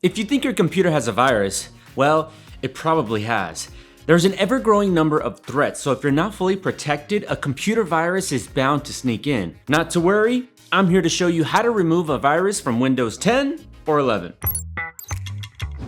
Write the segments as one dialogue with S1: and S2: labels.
S1: If you think your computer has a virus, well, it probably has. There's an ever-growing number of threats, so if you're not fully protected, a computer virus is bound to sneak in. Not to worry, I'm here to show you how to remove a virus from Windows 10 or 11.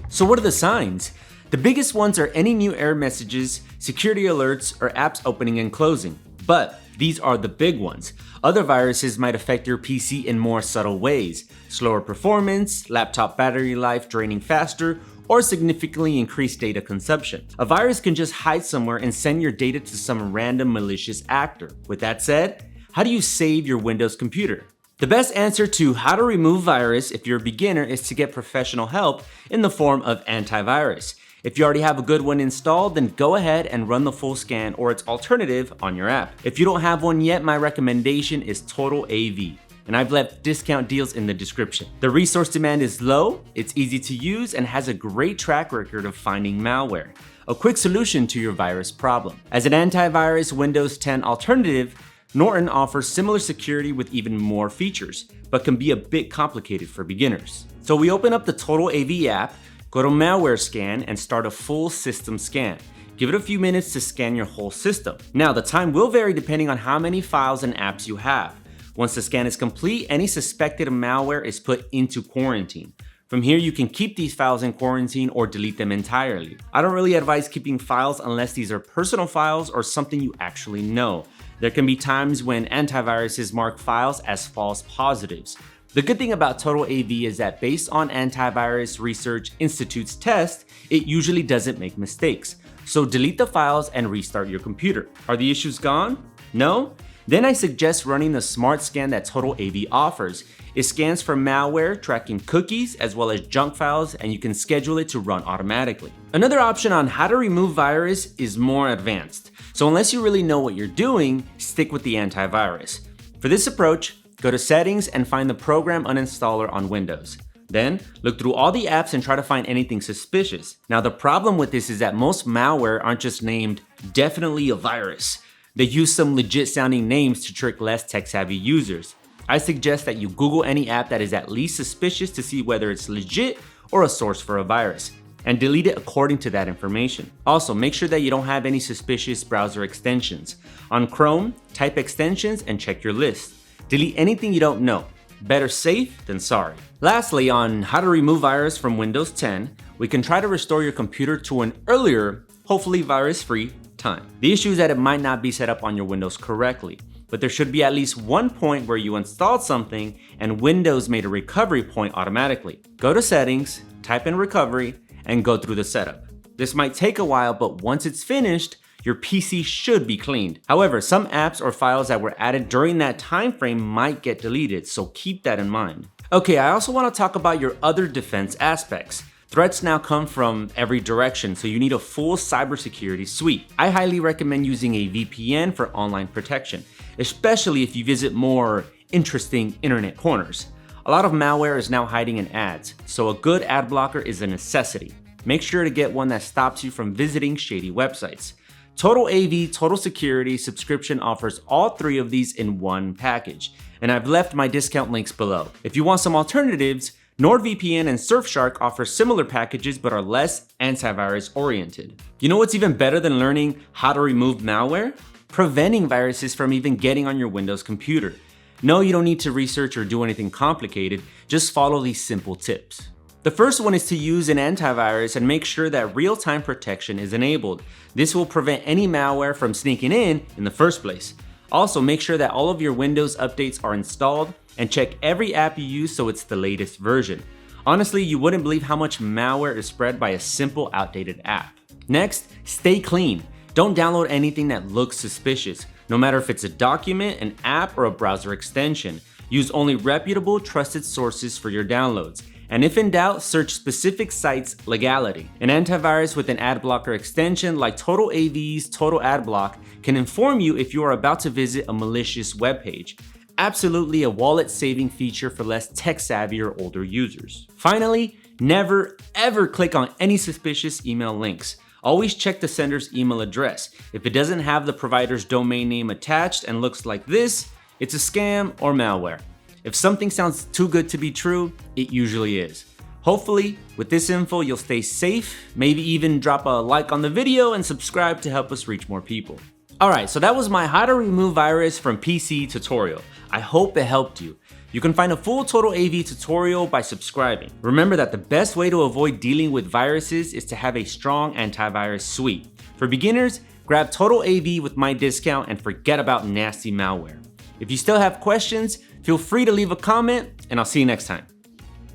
S1: So what are the signs? The biggest ones are any new error messages, security alerts, or apps opening and closing. But these are the big ones. Other viruses might affect your PC in more subtle ways. Slower performance, laptop battery life draining faster, or significantly increased data consumption. A virus can just hide somewhere and send your data to some random malicious actor. With that said, how do you save your Windows computer? The best answer to how to remove virus if you're a beginner is to get professional help in the form of antivirus. If you already have a good one installed, then go ahead and run the full scan or its alternative on your app. If you don't have one yet, my recommendation is totalav, and I've left discount deals in the description. The resource demand is low, it's easy to use, and has a great track record of finding malware. A quick solution to your virus problem. As an antivirus Windows 10 alternative, Norton offers similar security with even more features, but can be a bit complicated for beginners. So we open up the totalav app, go to malware scan, and start a full system scan. Give it a few minutes to scan your whole system. Now, the time will vary depending on how many files and apps you have. Once the scan is complete, any suspected malware is put into quarantine. From here, you can keep these files in quarantine or delete them entirely. I don't really advise keeping files unless these are personal files or something you actually know. There can be times when antiviruses mark files as false positives. The good thing about totalav is that based on Antivirus Research Institute's test, it usually doesn't make mistakes. So delete the files and restart your computer. Are the issues gone? No? Then I suggest running the smart scan that totalav offers. It scans for malware, tracking cookies, as well as junk files, and you can schedule it to run automatically. Another option on how to remove virus is more advanced. So unless you really know what you're doing, stick with the antivirus. For this approach, go to Settings and find the Program Uninstaller on Windows. Then, look through all the apps and try to find anything suspicious. Now, the problem with this is that most malware aren't just named definitely a virus. They use some legit sounding names to trick less tech-savvy users. I suggest that you Google any app that is at least suspicious to see whether it's legit or a source for a virus, and delete it according to that information. Also, make sure that you don't have any suspicious browser extensions. On Chrome, type extensions and check your list. Delete anything you don't know. Better safe than sorry. Lastly, on how to remove virus from Windows 10, we can try to restore your computer to an earlier, hopefully virus-free time. The issue is that it might not be set up on your Windows correctly, but there should be at least one point where you installed something and Windows made a recovery point automatically. Go to Settings, type in Recovery, and go through the setup. This might take a while, but once it's finished, your PC should be cleaned. However, some apps or files that were added during that time frame might get deleted, so keep that in mind. Okay, I also want to talk about your other defense aspects. Threats now come from every direction, so you need a full cybersecurity suite. I highly recommend using a VPN for online protection, especially if you visit more interesting internet corners. A lot of malware is now hiding in ads, so a good ad blocker is a necessity. Make sure to get one that stops you from visiting shady websites. totalav Total Security subscription offers all three of these in one package, and I've left my discount links below. If you want some alternatives, NordVPN and Surfshark offer similar packages but are less antivirus oriented. You know what's even better than learning how to remove malware? Preventing viruses from even getting on your Windows computer. No, you don't need to research or do anything complicated, just follow these simple tips. The first one is to use an antivirus and make sure that real-time protection is enabled. This will prevent any malware from sneaking in the first place. Also, make sure that all of your Windows updates are installed and check every app you use so it's the latest version. Honestly, you wouldn't believe how much malware is spread by a simple outdated app. Next, stay clean. Don't download anything that looks suspicious, no matter if it's a document, an app, or a browser extension. Use only reputable, trusted sources for your downloads. And if in doubt, search specific sites' legality. An antivirus with an ad blocker extension like totalav's Total Ad Block can inform you if you are about to visit a malicious webpage. Absolutely a wallet-saving feature for less tech-savvy or older users. Finally, never ever click on any suspicious email links. Always check the sender's email address. If it doesn't have the provider's domain name attached and looks like this, it's a scam or malware. If something sounds too good to be true, it usually is. Hopefully, with this info, you'll stay safe, maybe even drop a like on the video and subscribe to help us reach more people. Alright, so that was my how to remove virus from PC tutorial. I hope it helped you. You can find a full Total AV tutorial by subscribing. Remember that the best way to avoid dealing with viruses is to have a strong antivirus suite. For beginners, grab Total AV with my discount and forget about nasty malware. If you still have questions, feel free to leave a comment, and I'll see you next time.